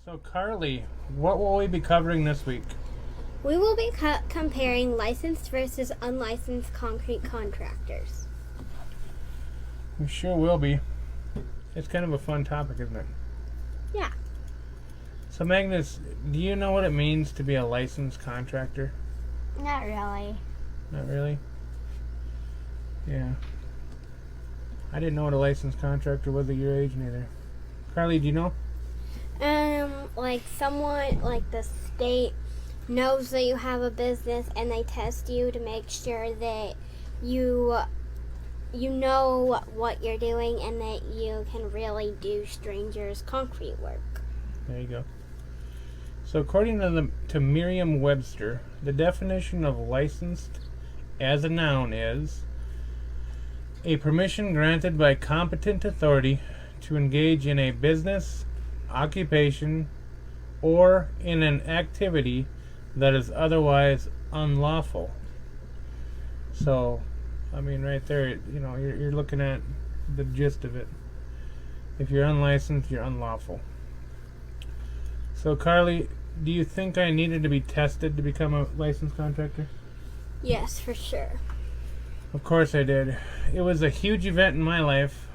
So Carly, what will we be covering this week? We will be comparing licensed versus unlicensed concrete contractors. We sure will be. It's kind of a fun topic, isn't it? Yeah. So Magnus, do you know what it means to be a licensed contractor? Not really. Not really? Yeah. I didn't know what a licensed contractor was at your age neither. Carly, do you know? Like someone, like the state knows that you have a business and they test you to make sure that you know what you're doing and that you can really do strangers' concrete work. There you go. So according to Merriam-Webster, the definition of licensed as a noun is a permission granted by competent authority to engage in a business, occupation, or in an activity that is otherwise unlawful. So, I mean, right there, you know, you're looking at the gist of it. If you're unlicensed, you're unlawful. So, Carly, do you think I needed to be tested to become a licensed contractor? Yes, for sure. Of course I did. It was a huge event in my life.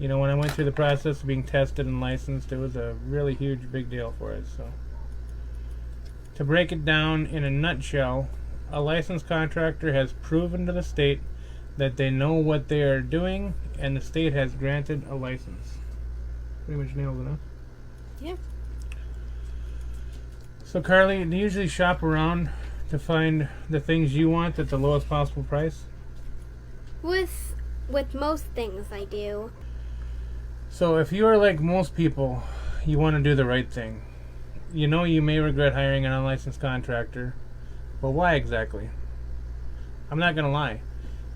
You know, when I went through the process of being tested and licensed, it was a really huge, big deal for us. So, to break it down in a nutshell, a licensed contractor has proven to the state that they know what they are doing, and the state has granted a license. Pretty much nailed it, huh? Yeah. So, Carly, do you usually shop around to find the things you want at the lowest possible price? With most things I do. So if you are like most people, you want to do the right thing. You know you may regret hiring an unlicensed contractor, but why exactly? I'm not going to lie.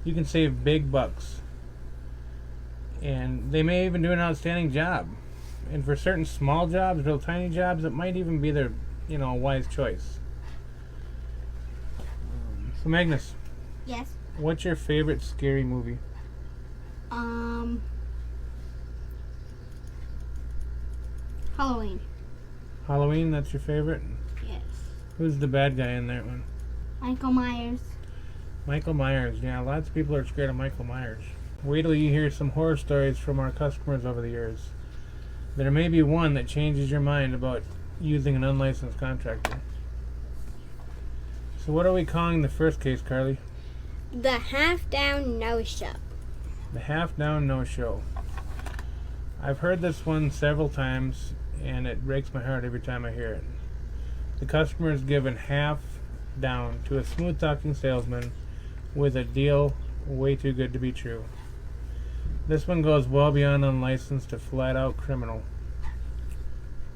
You can save big bucks. And they may even do an outstanding job. And for certain small jobs, real tiny jobs, it might even be their, wise choice. So Magnus, Yes. what's your favorite scary movie? Halloween. Halloween, that's your favorite? Yes. Who's the bad guy in that one? Michael Myers. Michael Myers. Yeah, lots of people are scared of Michael Myers. Wait till you hear some horror stories from our customers over the years. There may be one that changes your mind about using an unlicensed contractor. So what are we calling the first case, Carly? The half-down no-show. The half-down no-show. I've heard this one several times, and it breaks my heart every time I hear it. The customer is given half down to a smooth-talking salesman with a deal way too good to be true. This one goes well beyond unlicensed to flat-out criminal.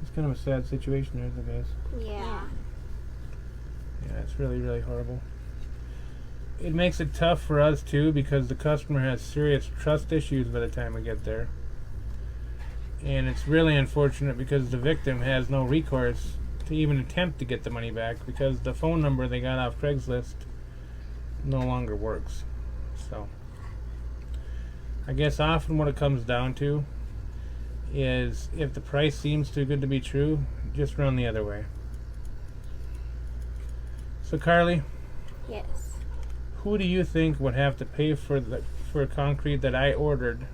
It's kind of a sad situation there, isn't it, guys? Yeah. Yeah, it's really, really horrible. It makes it tough for us, too, because the customer has serious trust issues by the time we get there. And it's really unfortunate because the victim has no recourse to even attempt to get the money back because the phone number they got off Craigslist no longer works. So, I guess often what it comes down to is if the price seems too good to be true, just run the other way. So, Carly? Yes. Who do you think would have to pay for concrete that I ordered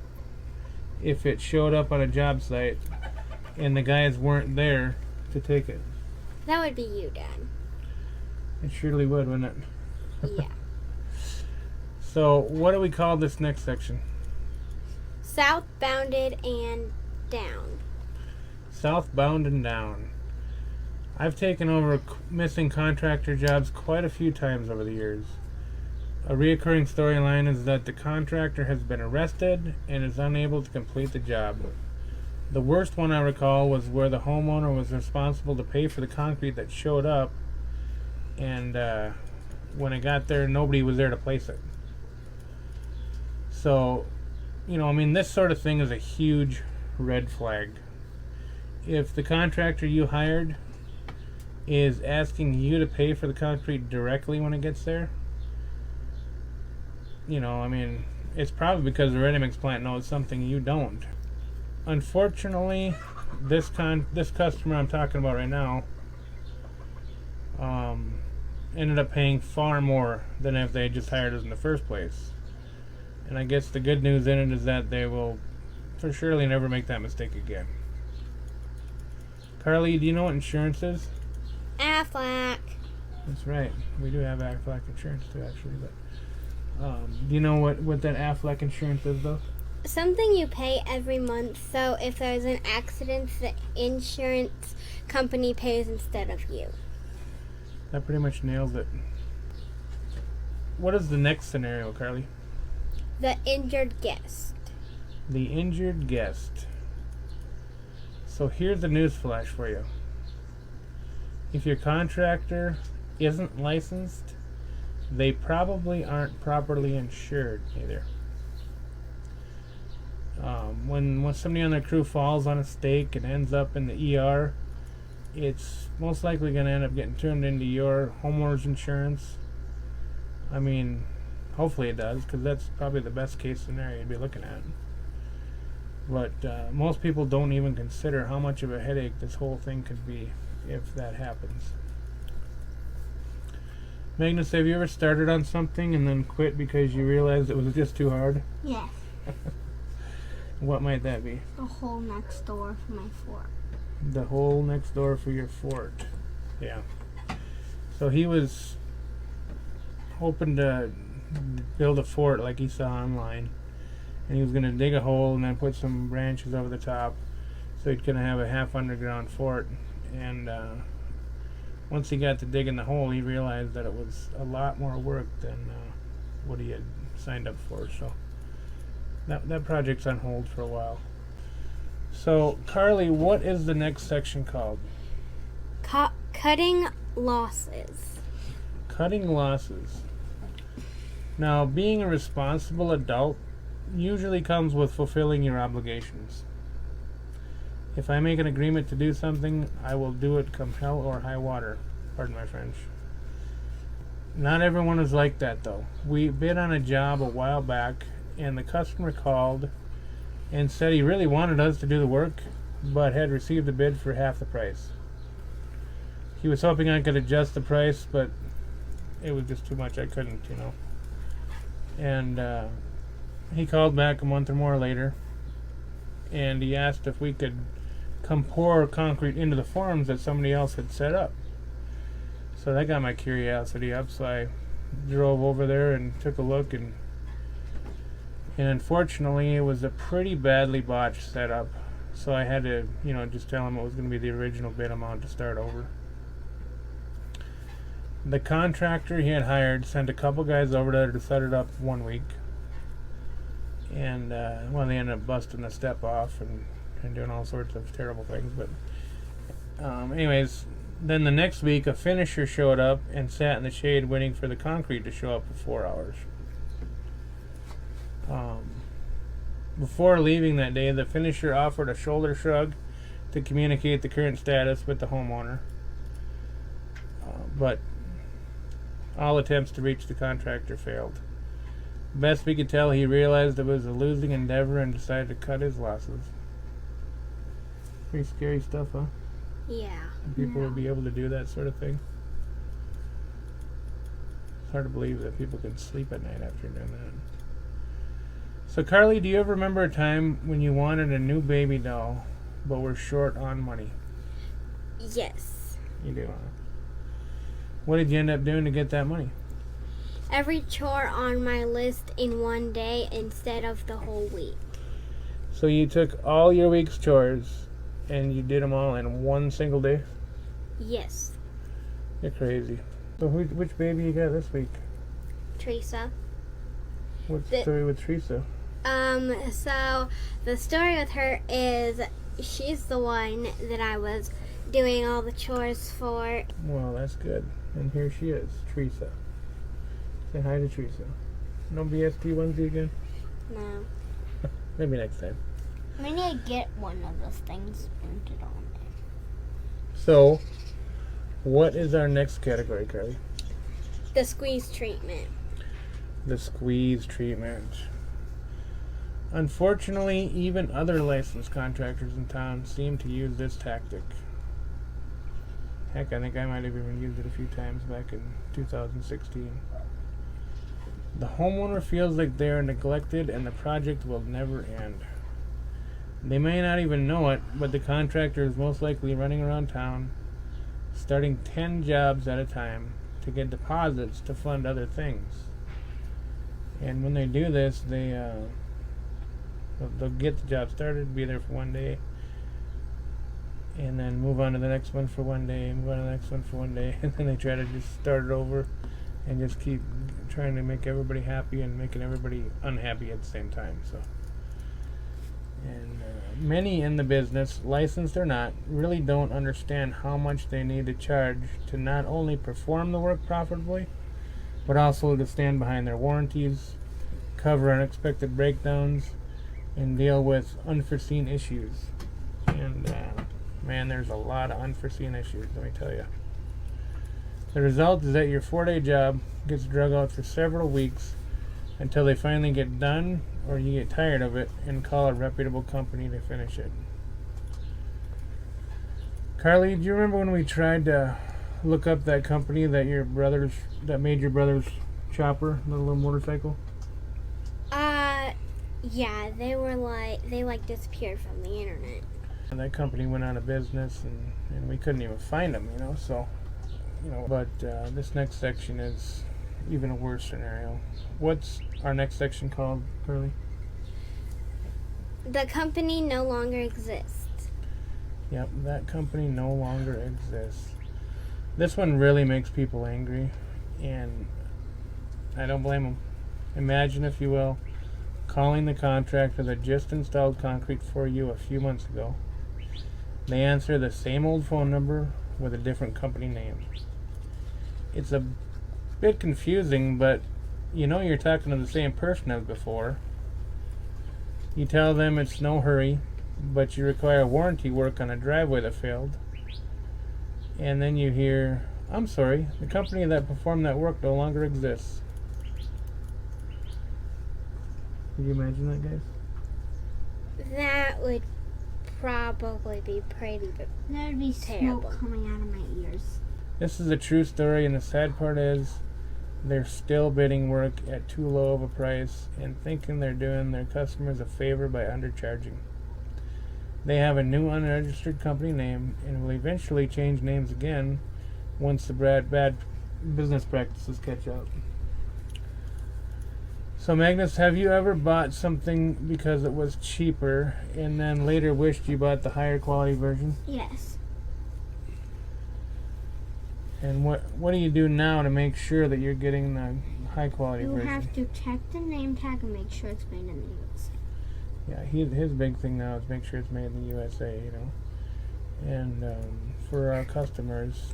if it showed up on a job site and the guys weren't there to take it? That would be you, Dad. It surely would, wouldn't it? Yeah. So, what do we call this next section? Southbounded and down. Southbound and down. I've taken over missing contractor jobs quite a few times over the years. A reoccurring storyline is that the contractor has been arrested and is unable to complete the job. The worst one I recall was where the homeowner was responsible to pay for the concrete that showed up, and when it got there, nobody was there to place it. So, this sort of thing is a huge red flag. If the contractor you hired is asking you to pay for the concrete directly when it gets there, it's probably because the ready-mix plant knows something you don't. Unfortunately, this customer I'm talking about right now ended up paying far more than if they just hired us in the first place. And I guess the good news in it is that they will for surely never make that mistake again. Carly, do you know what insurance is? Aflac. That's right. We do have Aflac insurance too, actually. But do you know what that Aflac insurance is, though? Something you pay every month, so if there's an accident, the insurance company pays instead of you. That pretty much nails it. What is the next scenario, Carly? The injured guest. The injured guest. So here's the news flash for you. If your contractor isn't licensed, they probably aren't properly insured either. When somebody on their crew falls on a stake and ends up in the ER, it's most likely going to end up getting turned into your homeowner's insurance. I mean, hopefully it does, because that's probably the best case scenario you'd be looking at. But most people don't even consider how much of a headache this whole thing could be if that happens. Magnus, have you ever started on something and then quit because you realized it was just too hard? Yes. What might that be? The hole next door for my fort. The hole next door for your fort. Yeah. So he was hoping to build a fort like he saw online. And he was going to dig a hole and then put some branches over the top. So he's going to have a half underground fort. And once he got to digging the hole, he realized that it was a lot more work than what he had signed up for. So that project's on hold for a while. So, Carly, what is the next section called? Cutting losses. Cutting losses. Now, being a responsible adult usually comes with fulfilling your obligations. If I make an agreement to do something, I will do it come hell or high water. Pardon my French. Not everyone is like that, though. We bid on a job a while back, and the customer called and said he really wanted us to do the work, but had received a bid for half the price. He was hoping I could adjust the price, but it was just too much. I couldn't, And he called back a month or more later, and he asked if we could come pour concrete into the forms that somebody else had set up. So that got my curiosity up, so I drove over there and took a look, and unfortunately it was a pretty badly botched setup, so I had to just tell him it was going to be the original bid amount to start over. The contractor he had hired sent a couple guys over there to set it up 1 week, and they ended up busting the step off and doing all sorts of terrible things. But anyways, then the next week a finisher showed up and sat in the shade waiting for the concrete to show up for 4 hours. Before leaving that day, the finisher offered a shoulder shrug to communicate the current status with the homeowner. But all attempts to reach the contractor failed. Best we could tell, he realized it was a losing endeavor and decided to cut his losses. Pretty scary stuff, huh? Yeah. People would be able to do that sort of thing. It's hard to believe that people can sleep at night after doing that. So, Carly, do you ever remember a time when you wanted a new baby doll, but were short on money? Yes. You do, huh? What did you end up doing to get that money? Every chore on my list in one day instead of the whole week. So you took all your week's chores and you did them all in one single day? Yes. You're crazy. So which baby you got this week? Teresa. What's the story with Teresa? So the story with her is she's the one that I was doing all the chores for. Well, that's good. And here she is, Teresa. Say hi to Teresa. No BST onesie again? No. Maybe next time. I need to get one of those things printed on there. So, what is our next category, Carly? The squeeze treatment. The squeeze treatment. Unfortunately, even other licensed contractors in town seem to use this tactic. Heck, I think I might have even used it a few times back in 2016. The homeowner feels like they are neglected and the project will never end. They may not even know it, but the contractor is most likely running around town, starting 10 jobs at a time to get deposits to fund other things. And when they do this, they'll get the job started, be there for one day, and then move on to the next one for one day, move on to the next one for one day, and then they try to just start it over and just keep trying to make everybody happy and making everybody unhappy at the same time. So, and many in the business, licensed or not, really don't understand how much they need to charge to not only perform the work profitably, but also to stand behind their warranties, cover unexpected breakdowns, and deal with unforeseen issues. And man, there's a lot of unforeseen issues, let me tell you. The result is that your 4-day job gets drug out for several weeks until they finally get done, or you get tired of it and call a reputable company to finish it. Carly, do you remember when we tried to look up that company that made your brother's chopper, the little motorcycle? Yeah, they disappeared from the internet. And that company went out of business, and we couldn't even find them, so, but this next section is even a worse scenario. What's our next section called, Carly? The company no longer exists. Yep, that company no longer exists. This one really makes people angry, and I don't blame them. Imagine, if you will, calling the contractor that just installed concrete for you a few months ago. They answer the same old phone number with a different company name. It's a bit confusing, but you're talking to the same person as before. You tell them it's no hurry, but you require warranty work on a driveway that failed. And then you hear, "I'm sorry, the company that performed that work no longer exists." Can you imagine that, guys? That would probably be pretty There would be terrible. smoke coming out of my ears. This is a true story, and the sad part is they're still bidding work at too low of a price and thinking they're doing their customers a favor by undercharging. They have a new unregistered company name and will eventually change names again once the bad business practices catch up. So, Magnus, have you ever bought something because it was cheaper and then later wished you bought the higher quality version? Yes. And what do you do now to make sure that you're getting the high quality version? You have to check the name tag and make sure it's made in the USA. Yeah, his big thing now is make sure it's made in the USA, And for our customers,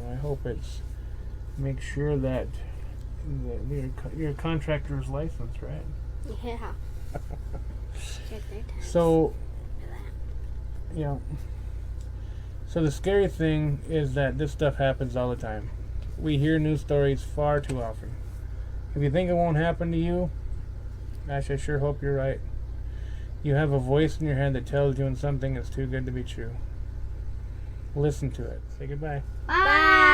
I hope it's make sure that your contractor is licensed, right? Yeah. Check their tags. So, So the scary thing is that this stuff happens all the time. We hear news stories far too often. If you think it won't happen to you, gosh, I sure hope you're right. You have a voice in your head that tells you when something is too good to be true. Listen to it. Say goodbye. Bye.